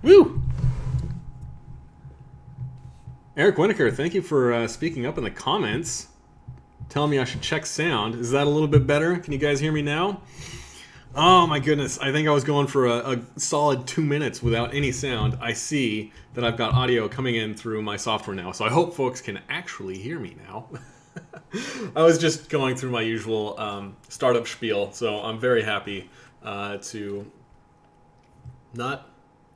Woo! Eric Winokur, thank you for speaking up in the comments. Telling me I should check sound. Is that a little bit better? Can you guys hear me now? Oh my goodness, I think I was going for a solid 2 minutes without any sound. I see that I've got audio coming in through my software now, so I hope folks can actually hear me now. I was just going through my usual startup spiel, so I'm very happy to not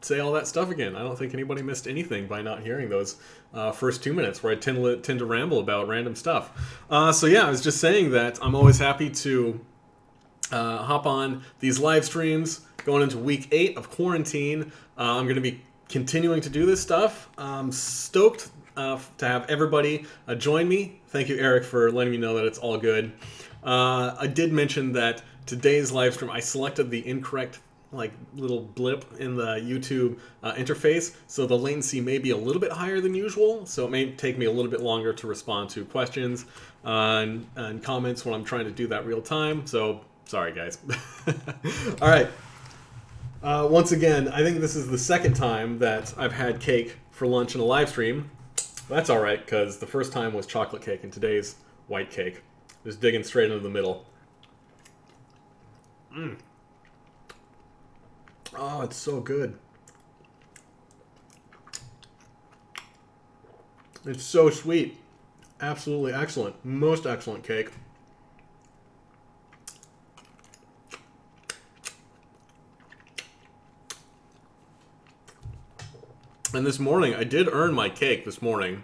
say all that stuff again. I don't think anybody missed anything by not hearing those first 2 minutes where I tend to ramble about random stuff. So yeah, I was just saying that I'm always happy to hop on these live streams going into week 8 of quarantine. I'm going to be continuing to do this stuff. I'm stoked to have everybody join me. Thank you, Eric, for letting me know that it's all good. I did mention that today's live stream, I selected the incorrect little blip in the YouTube interface, so the latency may be a little bit higher than usual, so it may take me a little bit longer to respond to questions and comments when I'm trying to do that real time, so sorry guys. All right, once again, I think this is the second time that I've had cake for lunch in a live stream. That's all right, because the first time was chocolate cake and today's white cake. Just digging straight into the middle. Oh, it's so good. It's so sweet. Absolutely excellent. Most excellent cake. And this morning, I did earn my cake this morning.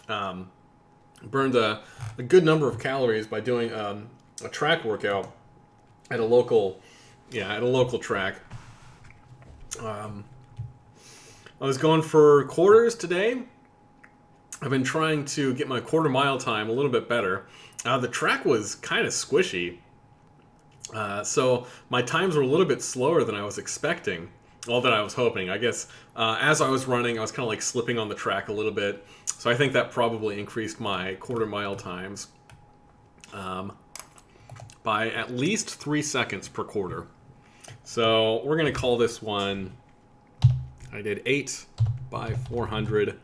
Burned a good number of calories by doing a track workout at a local track. I was going for quarters today. I've been trying to get my quarter mile time a little bit better. The track was kind of squishy, so my times were a little bit slower than I was expecting. All that I was hoping. I guess as I was running, I was kind of like slipping on the track a little bit. So I think that probably increased my quarter mile times by at least 3 seconds per quarter. So we're going to call this one, I did 8 by 400.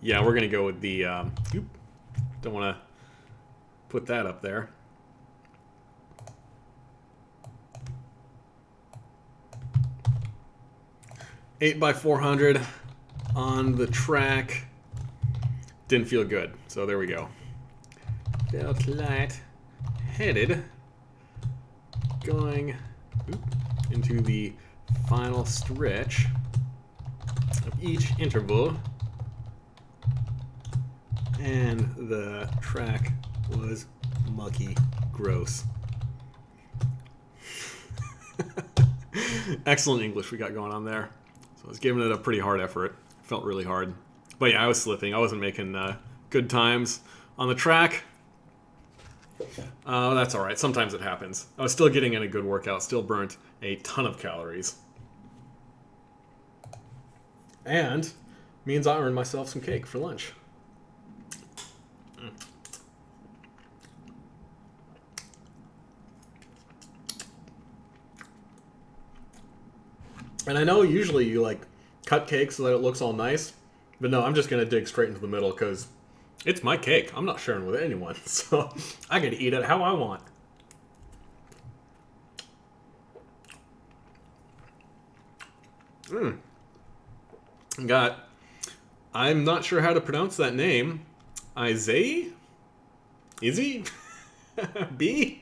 Yeah, we're going to go with the, don't want to put that up there. Eight by 400 on the track. Didn't feel good, so there we go. Felt light-headed. Going into the final stretch of each interval. And the track was mucky gross. Excellent English we got going on there. So I was giving it a pretty hard effort. Felt really hard. But yeah, I was slipping. I wasn't making good times on the track. That's all right. Sometimes it happens. I was still getting in a good workout. Still burnt a ton of calories. And means I earned myself some cake for lunch. And I know usually you cut cake so that it looks all nice, but no, I'm just gonna dig straight into the middle because it's my cake. I'm not sharing with anyone, so I get to eat it how I want. I'm not sure how to pronounce that name. Isaiah? Izzy? B?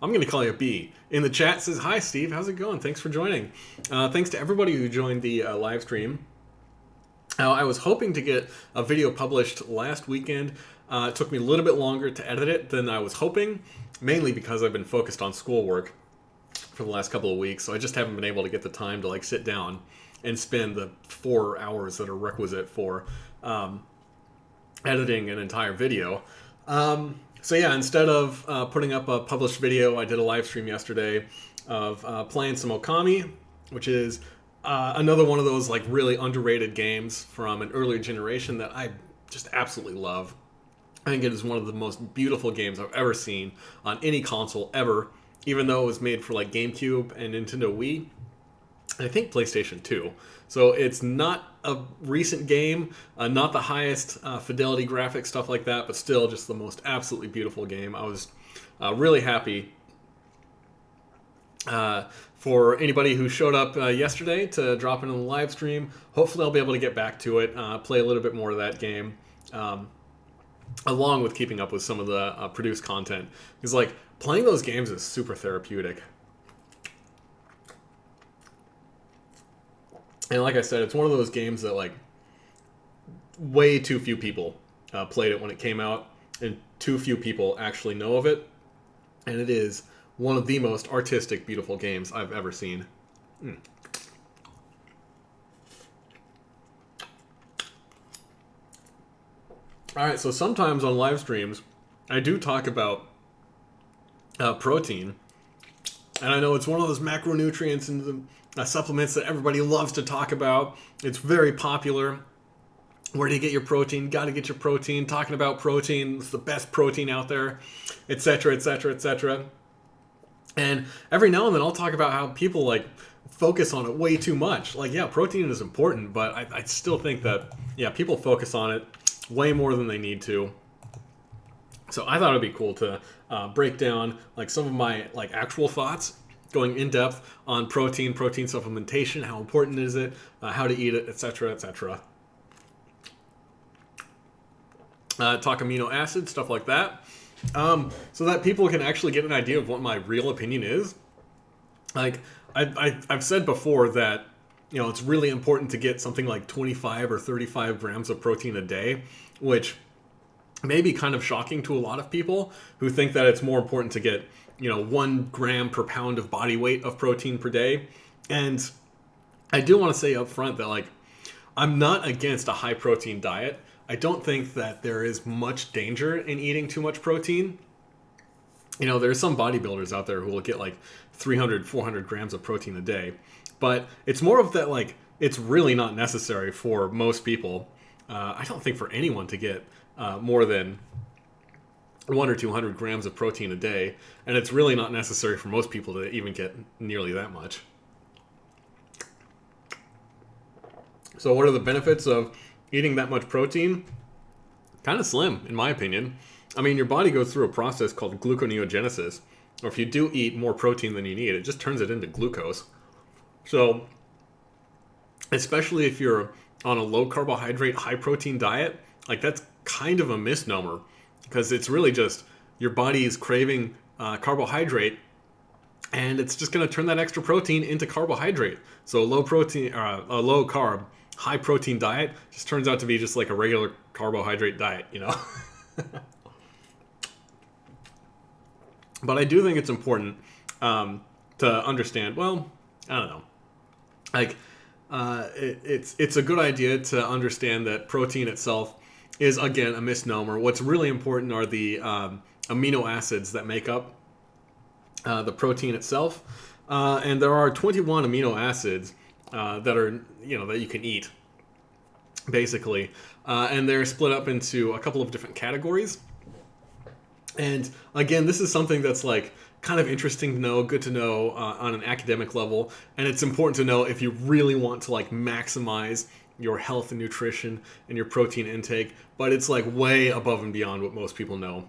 I'm going to call you B. In the chat says, hi, Steve. How's it going? Thanks for joining. Thanks to everybody who joined the live stream. I was hoping to get a video published last weekend. It took me a little bit longer to edit it than I was hoping, mainly because I've been focused on schoolwork for the last couple of weeks, so I just haven't been able to get the time to sit down and spend the 4 hours that are requisite for editing an entire video. So yeah, instead of putting up a published video, I did a live stream yesterday of playing some Okami, which is another one of those really underrated games from an earlier generation that I just absolutely love. I think it is one of the most beautiful games I've ever seen on any console ever, even though it was made for GameCube and Nintendo Wii. I think PlayStation 2. So it's not a recent game, not the highest fidelity graphics, stuff like that, but still just the most absolutely beautiful game. I was really happy for anybody who showed up yesterday to drop into the live stream. Hopefully I'll be able to get back to it, play a little bit more of that game, along with keeping up with some of the produced content. Because like playing those games is super therapeutic. And like I said, it's one of those games that like way too few people played it when it came out, and too few people actually know of it. And it is one of the most artistic, beautiful games I've ever seen. Alright, so sometimes on live streams, I do talk about protein. And I know it's one of those macronutrients and supplements that everybody loves to talk about. It's very popular. Where do you get your protein? Got to get your protein. Talking about protein, it's the best protein out there, etc., etc., etc. And every now and then I'll talk about how people like focus on it way too much. Like, yeah, protein is important, but I still think that, yeah, people focus on it way more than they need to. So I thought it'd be cool to break down like some of my like actual thoughts, going in depth on protein supplementation, how important is it, how to eat it, etc., etc. Talk amino acids, stuff like that, so that people can actually get an idea of what my real opinion is. Like I've said before that, you know, it's really important to get something like 25 or 35 grams of protein a day, which may be kind of shocking to a lot of people who think that it's more important to get, you know, 1 gram per pound of body weight of protein per day. And I do want to say up front that like I'm not against a high protein diet. I don't think that there is much danger in eating too much protein. You know, there's some bodybuilders out there who will get like 300, 400 grams of protein a day. But it's more of that like it's really not necessary for most people. I don't think for anyone to get more than 100 or 200 grams of protein a day, and it's really not necessary for most people to even get nearly that much. So what are the benefits of eating that much protein? Kind of slim, in my opinion. I mean, your body goes through a process called gluconeogenesis, or if you do eat more protein than you need, it just turns it into glucose. So, especially if you're on a low carbohydrate, high protein diet, like that's kind of a misnomer, because it's really just your body is craving carbohydrate, and it's just going to turn that extra protein into carbohydrate. So a low carb, high protein diet just turns out to be just like a regular carbohydrate diet, you know. But I do think it's important to understand. Well, I don't know. Like, it's a good idea to understand that protein itself is, again, a misnomer. What's really important are the amino acids that make up the protein itself. And there are 21 amino acids that are, you know, that you can eat, basically. And they're split up into a couple of different categories. And again, this is something that's like kind of interesting to know, good to know on an academic level. And it's important to know if you really want to like maximize your health and nutrition and your protein intake. But it's like way above and beyond what most people know.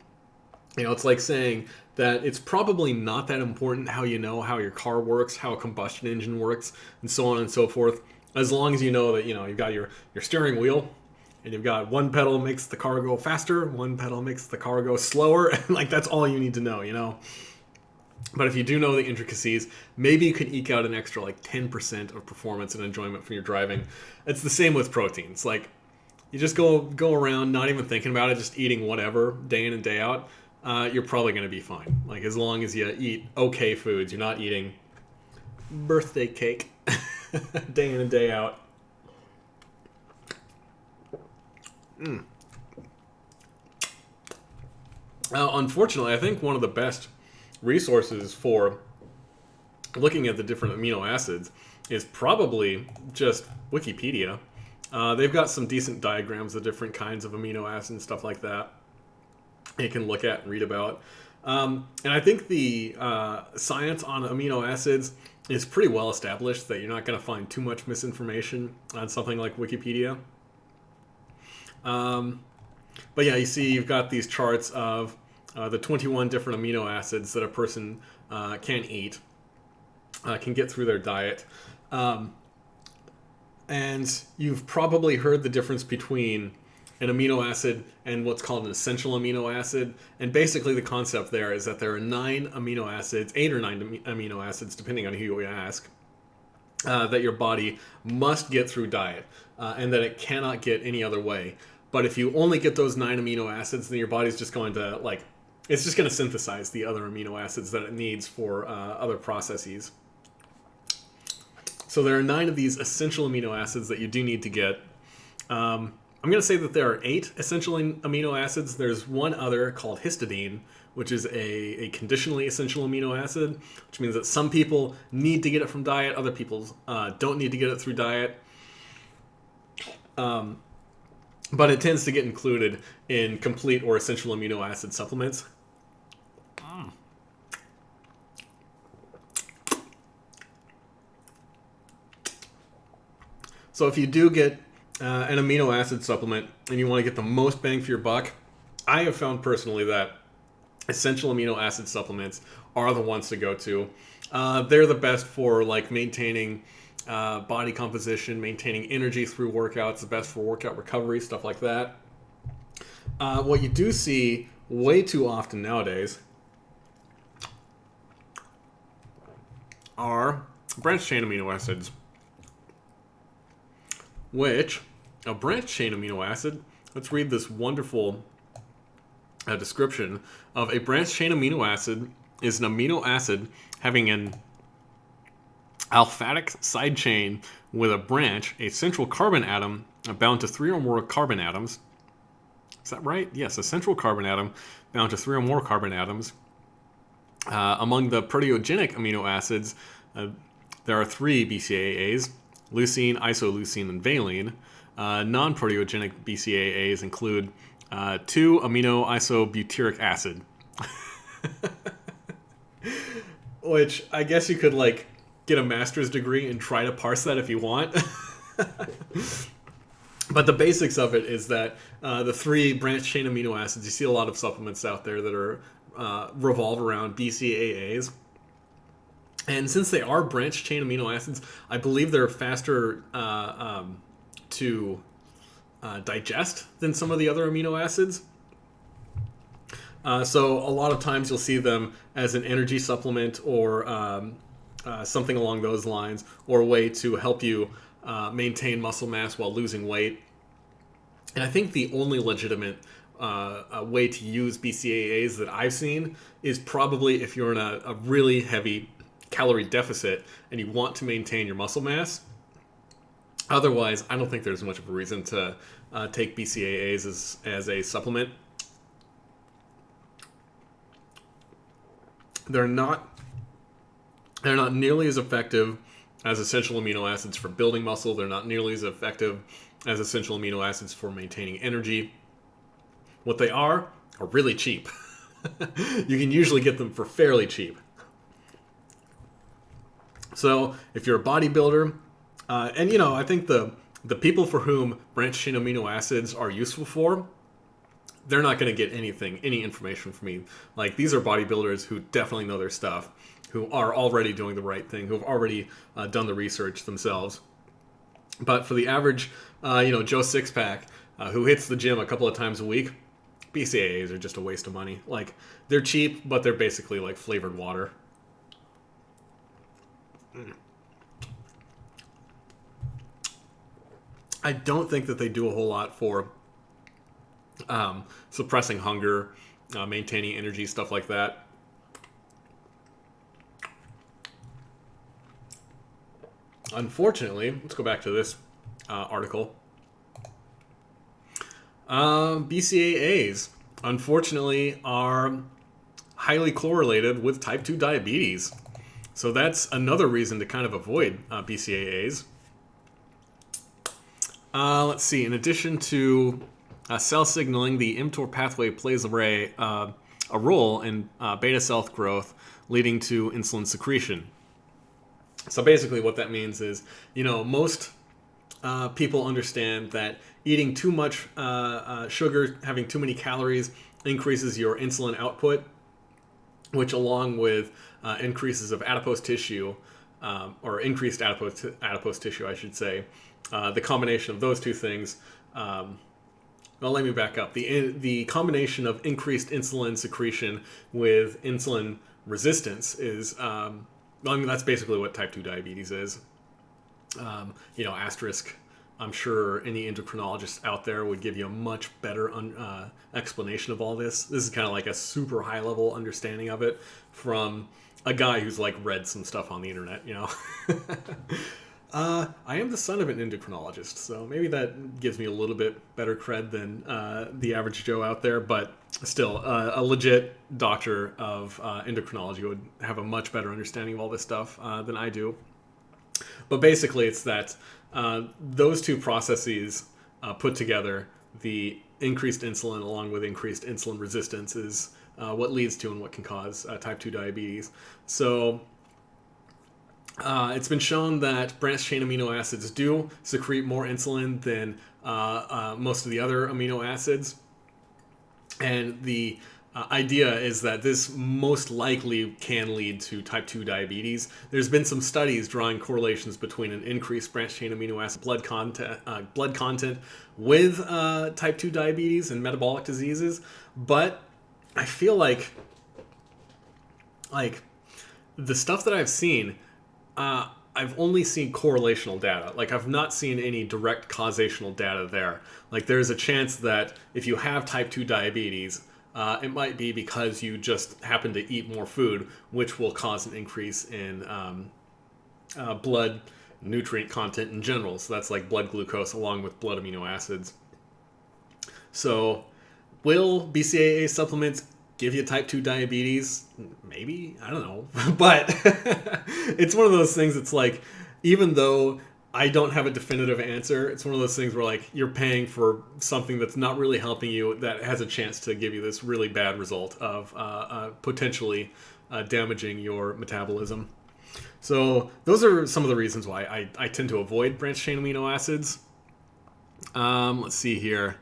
You know, it's like saying that it's probably not that important how you know how your car works, how a combustion engine works, and so on and so forth. As long as you know that, you know, you've got your steering wheel, and you've got one pedal makes the car go faster, one pedal makes the car go slower, and like that's all you need to know, you know? But if you do know the intricacies, maybe you could eke out an extra like 10% of performance and enjoyment from your driving. It's the same with protein. It's like you just go around not even thinking about it, just eating whatever day in and day out. You're probably going to be fine. Like as long as you eat okay foods, you're not eating birthday cake day in and day out. Unfortunately, I think one of the best resources for looking at the different amino acids is probably just Wikipedia. They've got some decent diagrams of different kinds of amino acids and stuff like that you can look at and read about. And I think the science on amino acids is pretty well established, that you're not going to find too much misinformation on something like Wikipedia. But yeah, you see you've got these charts of the 21 different amino acids that a person can eat, can get through their diet. And you've probably heard the difference between an amino acid and what's called an essential amino acid. And basically the concept there is that there are 9 amino acids, 8 or 9 amino acids, depending on who you ask, that your body must get through diet, and that it cannot get any other way. But if you only get those 9 amino acids, then your body's just going to, it's just going to synthesize the other amino acids that it needs for other processes. So there are 9 of these essential amino acids that you do need to get. I'm going to say that there are 8 essential amino acids. There's one other called histidine, which is a conditionally essential amino acid, which means that some people need to get it from diet, other people don't need to get it through diet. But it tends to get included in complete or essential amino acid supplements. So if you do get an amino acid supplement and you want to get the most bang for your buck, I have found personally that essential amino acid supplements are the ones to go to. They're the best for maintaining body composition, maintaining energy through workouts, the best for workout recovery, stuff like that. What you do see way too often nowadays are branched chain amino acids. Which, a branched chain amino acid, let's read this wonderful description of a branched chain amino acid is an amino acid having an aliphatic side chain with a branch, a central carbon atom bound to 3 or more carbon atoms. Is that right? Yes, a central carbon atom bound to 3 or more carbon atoms. Among the proteogenic amino acids, there are 3 BCAAs, leucine, isoleucine, and valine. Non-proteogenic BCAAs include 2 amino-isobutyric acid. Which I guess you could get a master's degree and try to parse that if you want. But the basics of it is that the 3 branched chain amino acids, you see a lot of supplements out there that are revolve around BCAAs. And since they are branched chain amino acids, I believe they're faster to digest than some of the other amino acids. So a lot of times you'll see them as an energy supplement or something along those lines, or a way to help you maintain muscle mass while losing weight. And I think the only legitimate way to use BCAAs that I've seen is probably if you're in a really heavy calorie deficit and you want to maintain your muscle mass. Otherwise, I don't think there's much of a reason to take BCAAs as a supplement. They're not nearly as effective as essential amino acids for building muscle. They're not nearly as effective as essential amino acids for maintaining energy. What they are really cheap. You can usually get them for fairly cheap. So if you're a bodybuilder, and I think the people for whom branched chain amino acids are useful for, they're not going to get any information from me. These are bodybuilders who definitely know their stuff, who are already doing the right thing, who have already done the research themselves. But for the average, Joe Sixpack, who hits the gym a couple of times a week, BCAAs are just a waste of money. They're cheap, but they're basically like flavored water. I don't think that they do a whole lot for suppressing hunger, maintaining energy, stuff like that. Unfortunately, let's go back to this article. BCAAs, unfortunately, are highly correlated with type 2 diabetes. So that's another reason to kind of avoid BCAAs. Let's see. In addition to cell signaling, the mTOR pathway plays a a role in beta cell growth, leading to insulin secretion. So basically what that means is, most people understand that eating too much sugar, having too many calories, increases your insulin output, which along with increases of adipose tissue, or increased adipose tissue, I should say, the combination of those two things, well, let me back up. The combination of increased insulin secretion with insulin resistance is, that's basically what type 2 diabetes is. Asterisk. I'm sure any endocrinologist out there would give you a much better explanation of all this. This is kind of like a super high level understanding of it from a guy who's like read some stuff on the internet, I am the son of an endocrinologist, so maybe that gives me a little bit better cred than the average Joe out there, but still, a legit doctor of endocrinology would have a much better understanding of all this stuff than I do. But basically, it's that those two processes put together, the increased insulin along with increased insulin resistance, is what leads to and what can cause type 2 diabetes. So it's been shown that branched-chain amino acids do secrete more insulin than most of the other amino acids. And the idea is that this most likely can lead to type 2 diabetes. There's been some studies drawing correlations between an increased branched-chain amino acid blood content with type 2 diabetes and metabolic diseases. But I feel like the stuff that I've seen, I've only seen correlational data. Like, I've not seen any direct causational data there. Like, there's a chance that if you have type 2 diabetes, it might be because you just happen to eat more food, which will cause an increase in blood nutrient content in general. So that's like blood glucose along with blood amino acids. So will BCAA supplements give you type 2 diabetes? Maybe, I don't know. But it's one of those things, it's like, even though I don't have a definitive answer, it's one of those things where, like, you're paying for something that's not really helping you, that has a chance to give you this really bad result of potentially damaging your metabolism. So those are some of the reasons why I tend to avoid branched-chain amino acids. Let's see here.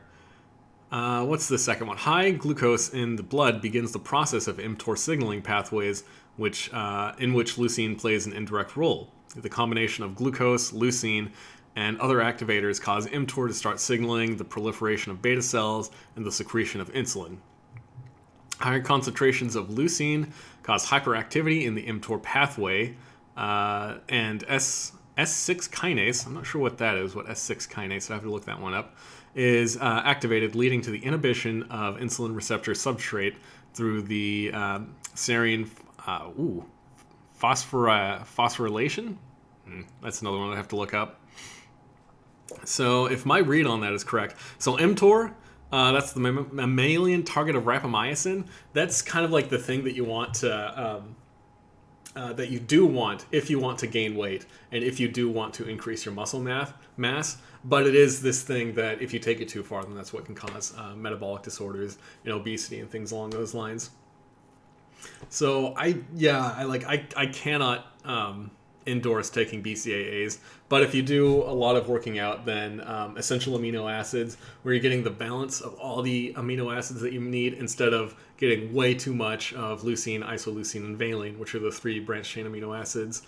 What's the second one? High glucose in the blood begins the process of mTOR signaling pathways, in which leucine plays an indirect role. The combination of glucose, leucine, and other activators cause mTOR to start signaling the proliferation of beta cells and the secretion of insulin. Higher concentrations of leucine cause hyperactivity in the mTOR pathway, and S6 kinase, I'm not sure what that is, what S6 kinase, I have to look that one up, is activated, leading to the inhibition of insulin receptor substrate through the serine phosphorylation? That's another one I have to look up. So if my read on that is correct, so mTOR, that's the mammalian target of rapamycin. That's kind of like the thing that you want to, that you do want if you want to gain weight and if you do want to increase your muscle mass. But it is this thing that if you take it too far, then that's what can cause metabolic disorders, obesity and things along those lines. So I cannot endorse taking BCAAs, but if you do a lot of working out, then essential amino acids, where you're getting the balance of all the amino acids that you need instead of getting way too much of leucine, isoleucine, and valine, which are the 3 branched chain amino acids.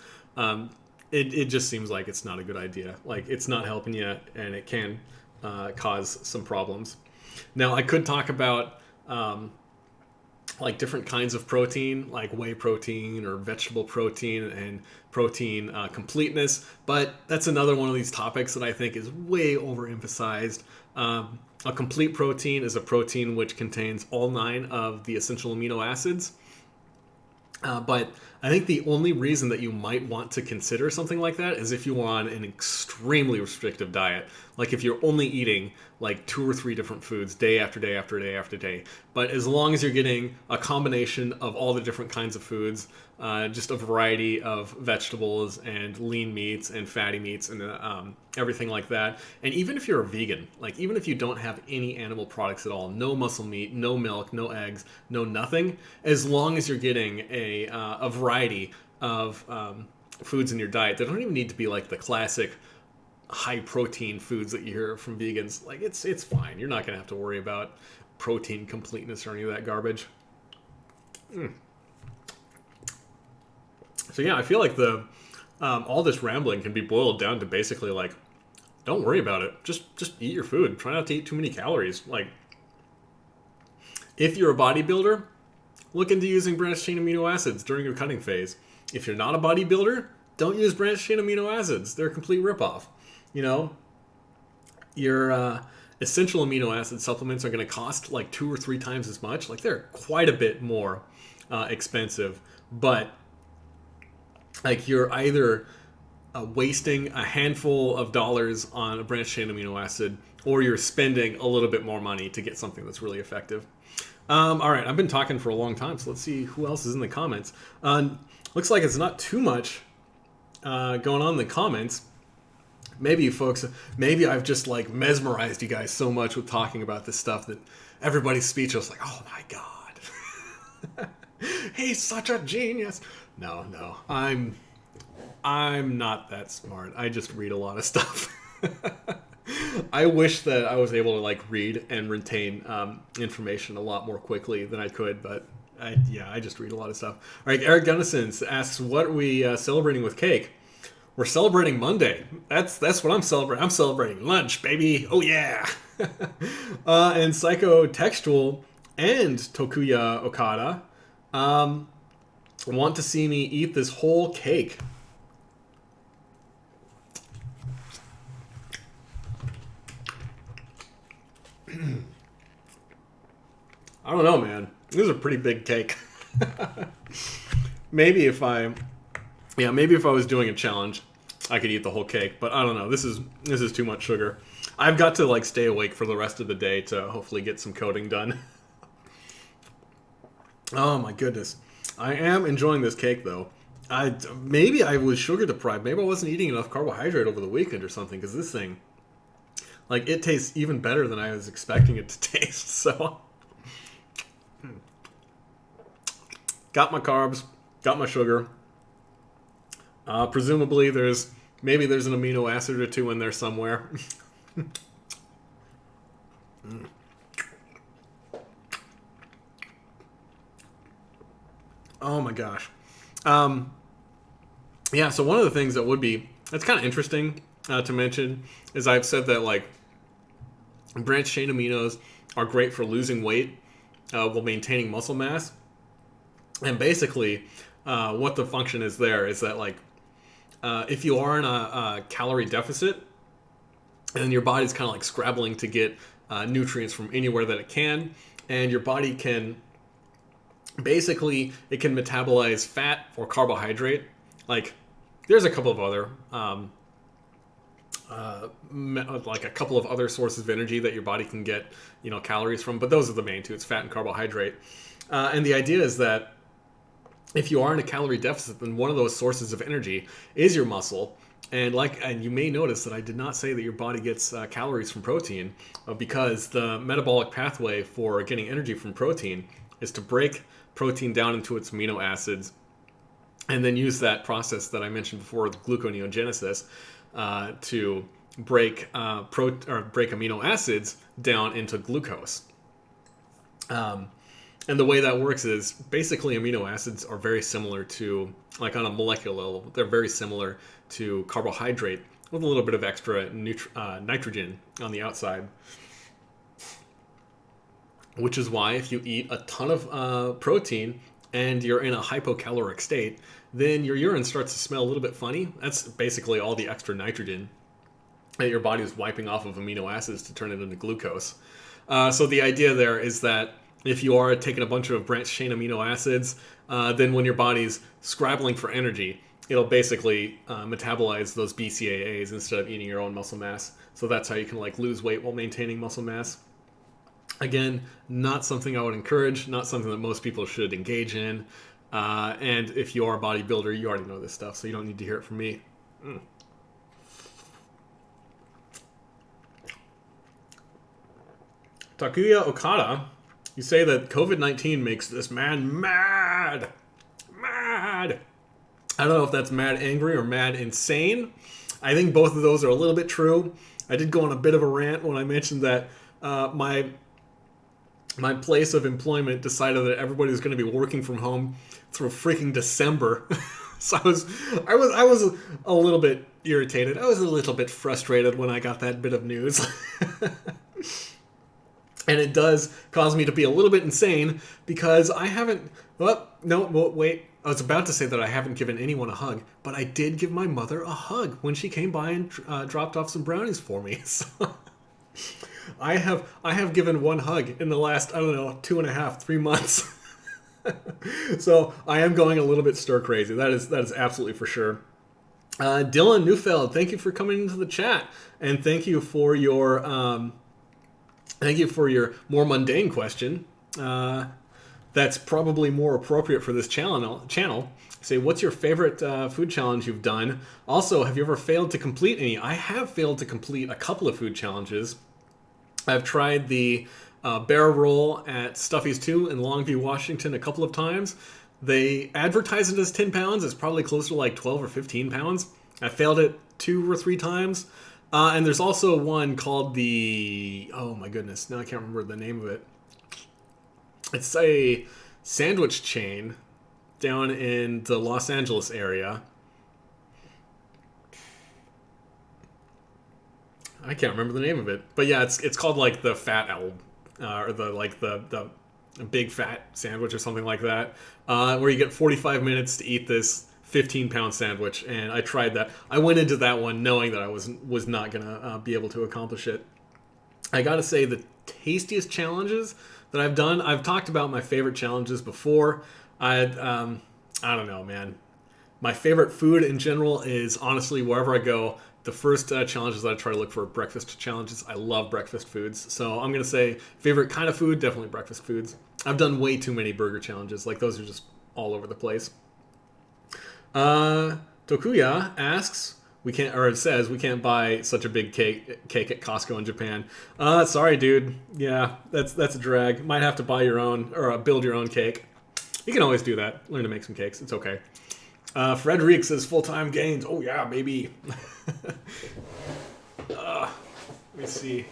It just seems like it's not a good idea. Like, it's not helping you, and it can cause some problems. Now, I could talk about like different kinds of protein, like whey protein or vegetable protein and protein completeness, but that's another one of these topics that I think is way overemphasized. A complete protein is a protein which contains all 9 of the essential amino acids. But I think the only reason that you might want to consider something like that is if you're on an extremely restrictive diet. Like if you're only eating like 2 or 3 different foods day after day after day after day. But as long as you're getting a combination of all the different kinds of foods, just a variety of vegetables and lean meats and fatty meats and everything like that. And even if you're a vegan, like even if you don't have any animal products at all, no muscle meat, no milk, no eggs, no nothing, as long as you're getting a variety of foods in your diet, they don't even need to be like the classic high protein foods that you hear from vegans. Like it's fine. You're not gonna have to worry about protein completeness or any of that garbage. So yeah, I feel like the all this rambling can be boiled down to basically like, don't worry about it. Just eat your food. Try not to eat too many calories. Like, if you're a bodybuilder, look into using branched chain amino acids during your cutting phase. If you're not a bodybuilder, don't use branched chain amino acids. They're a complete ripoff. You know, your essential amino acid supplements are going to cost like 2 or 3 times as much. Like they're quite a bit more expensive, but like you're either wasting a handful of dollars on a branched chain amino acid, or you're spending a little bit more money to get something that's really effective. All right, I've been talking for a long time, so let's see who else is in the comments. Looks like it's not too much going on in the comments. Maybe maybe I've just like mesmerized you guys so much with talking about this stuff that everybody's speechless, like, oh my God. He's such a genius. No, I'm not that smart. I just read a lot of stuff. I wish that I was able to like read and retain information a lot more quickly than I could, but I just read a lot of stuff. All right, Eric Gunnison asks, what are we celebrating with cake? We're celebrating Monday. That's what I'm celebrating. I'm celebrating lunch, baby. Oh yeah. And Psychotextual and Tokuya Okada want to see me eat this whole cake. I don't know, man. This is a pretty big cake. Maybe if I was doing a challenge, I could eat the whole cake. But I don't know. This is too much sugar. I've got to like stay awake for the rest of the day to hopefully get some coding done. Oh my goodness. I am enjoying this cake though. Maybe I was sugar deprived. Maybe I wasn't eating enough carbohydrate over the weekend or something, because this thing, like, it tastes even better than I was expecting it to taste. So, got my carbs, got my sugar. Presumably there's an amino acid or two in there somewhere. Oh my gosh. Yeah, so one of the things that's kind of interesting to mention is I've said that like branched chain aminos are great for losing weight while maintaining muscle mass. And basically what the function is there is that like if you are in a calorie deficit and your body's kind of like scrabbling to get nutrients from anywhere that it can, and your body can basically, it can metabolize fat or carbohydrate. Like, there's a couple of other, like a couple of other sources of energy that your body can get, calories from. But those are the main two. It's fat and carbohydrate. And the idea is that if you are in a calorie deficit, then one of those sources of energy is your muscle. And you may notice that I did not say that your body gets calories from protein, because the metabolic pathway for getting energy from protein is to break protein down into its amino acids, and then use that process that I mentioned before, the gluconeogenesis, to break amino acids down into glucose. And the way that works is basically amino acids are very similar to, like on a molecular level, they're very similar to carbohydrate with a little bit of extra nitrogen on the outside. Which is why if you eat a ton of protein and you're in a hypocaloric state, then your urine starts to smell a little bit funny. That's basically all the extra nitrogen that your body is wiping off of amino acids to turn it into glucose. So the idea there is that if you are taking a bunch of branched chain amino acids, then when your body's scrabbling for energy, it'll basically metabolize those BCAAs instead of eating your own muscle mass. So that's how you can like lose weight while maintaining muscle mass. Again, not something I would encourage, not something that most people should engage in. And if you are a bodybuilder, you already know this stuff, so you don't need to hear it from me. Takuya Okada, you say that COVID-19 makes this man mad. Mad. I don't know if that's mad angry or mad insane. I think both of those are a little bit true. I did go on a bit of a rant when I mentioned that my place of employment decided that everybody was going to be working from home through freaking December. So I was a little bit irritated. I was a little bit frustrated when I got that bit of news. And it does cause me to be a little bit insane because I haven't... wait. I was about to say that I haven't given anyone a hug, but I did give my mother a hug when she came by and dropped off some brownies for me. So I have given one hug in the last, 2.5, 3 months. So I am going a little bit stir crazy. That is absolutely for sure. Dylan Neufeld, thank you for coming into the chat, and thank you for your more mundane question. That's probably more appropriate for this channel. Say, what's your favorite food challenge you've done? Also, have you ever failed to complete any? I have failed to complete a couple of food challenges. I've tried the bear roll at Stuffy's 2 in Longview, Washington a couple of times. They advertise it as 10 pounds. It's probably closer to like 12 or 15 pounds. I failed it 2 or 3 times. And there's also one called oh my goodness, now I can't remember the name of it. It's a sandwich chain down in the Los Angeles area. I can't remember the name of it, but yeah, it's called like the Fat Owl, or the big fat sandwich or something like that, where you get 45 minutes to eat this 15-pound sandwich, and I tried that. I went into that one knowing that I was not gonna be able to accomplish it. I gotta say, the tastiest challenges that I've done, I've talked about my favorite challenges before. I don't know, man. My favorite food in general is honestly wherever I go. The first challenges that I try to look for are breakfast challenges. I love breakfast foods. So I'm going to say favorite kind of food, definitely breakfast foods. I've done way too many burger challenges. Like, those are just all over the place. Tokuya asks, it says we can't buy such a big cake at Costco in Japan. Sorry, dude. Yeah, that's a drag. Might have to buy your own, or build your own cake. You can always do that. Learn to make some cakes. It's okay. Frederic says full-time gains. Oh yeah, baby. Let me see.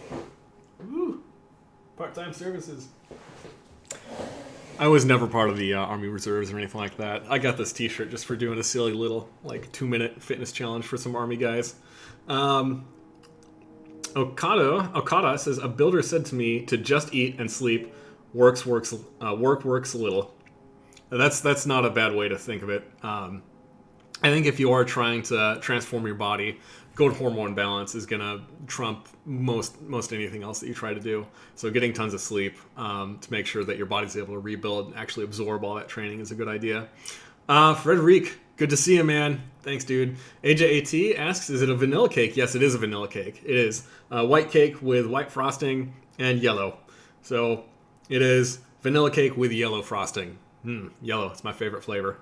Woo. Part-time services. I was never part of the Army Reserves or anything like that. I got this t-shirt just for doing a silly little 2-minute fitness challenge for some Army guys. Okada says, a builder said to me to just eat and sleep. Work works a little. That's not a bad way to think of it. I think if you are trying to transform your body, good hormone balance is going to trump most anything else that you try to do. So getting tons of sleep to make sure that your body's able to rebuild and actually absorb all that training is a good idea. Frederic, good to see you, man. Thanks, dude. AJAT asks, is it a vanilla cake? Yes, it is a vanilla cake. It is. White cake with white frosting and yellow. So it is vanilla cake with yellow frosting. Yellow, it's my favorite flavor.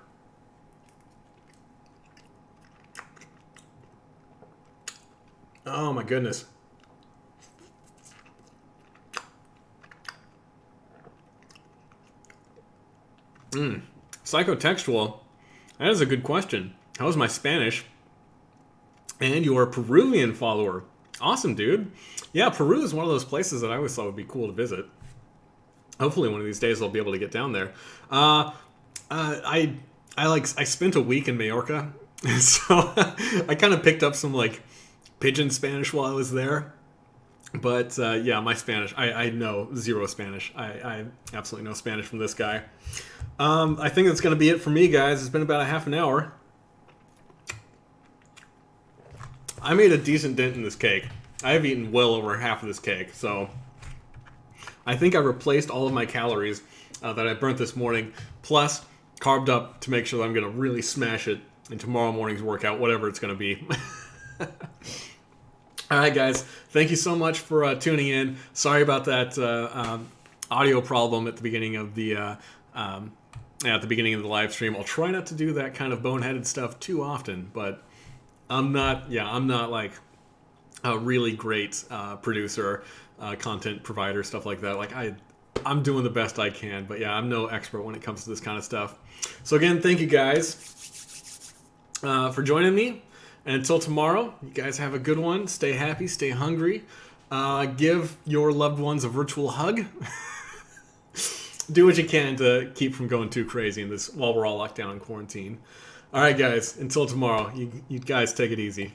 Oh my goodness. Psychotextual. That is a good question. How was my Spanish? And you're a Peruvian follower. Awesome, dude. Yeah, Peru is one of those places that I always thought would be cool to visit. Hopefully one of these days I'll be able to get down there. I spent a week in Majorca, so I kind of picked up some pidgin Spanish while I was there. But yeah, my Spanish, I know zero Spanish. I absolutely no Spanish from this guy. I think that's going to be it for me, guys. It's been about a half an hour. I made a decent dent in this cake. I have eaten well over half of this cake, so I think I replaced all of my calories that I burnt this morning, plus carved up to make sure that I'm going to really smash it in tomorrow morning's workout, whatever it's going to be. All right, guys. Thank you so much for tuning in. Sorry about that audio problem at the beginning of the live stream. I'll try not to do that kind of boneheaded stuff too often, but I'm not like a really great producer, content provider, stuff like that. Like I'm doing the best I can, but yeah, I'm no expert when it comes to this kind of stuff. So again, thank you guys for joining me. And until tomorrow, you guys have a good one. Stay happy, stay hungry. Give your loved ones a virtual hug. Do what you can to keep from going too crazy in this while we're all locked down in quarantine. All right, guys. Until tomorrow, you guys take it easy.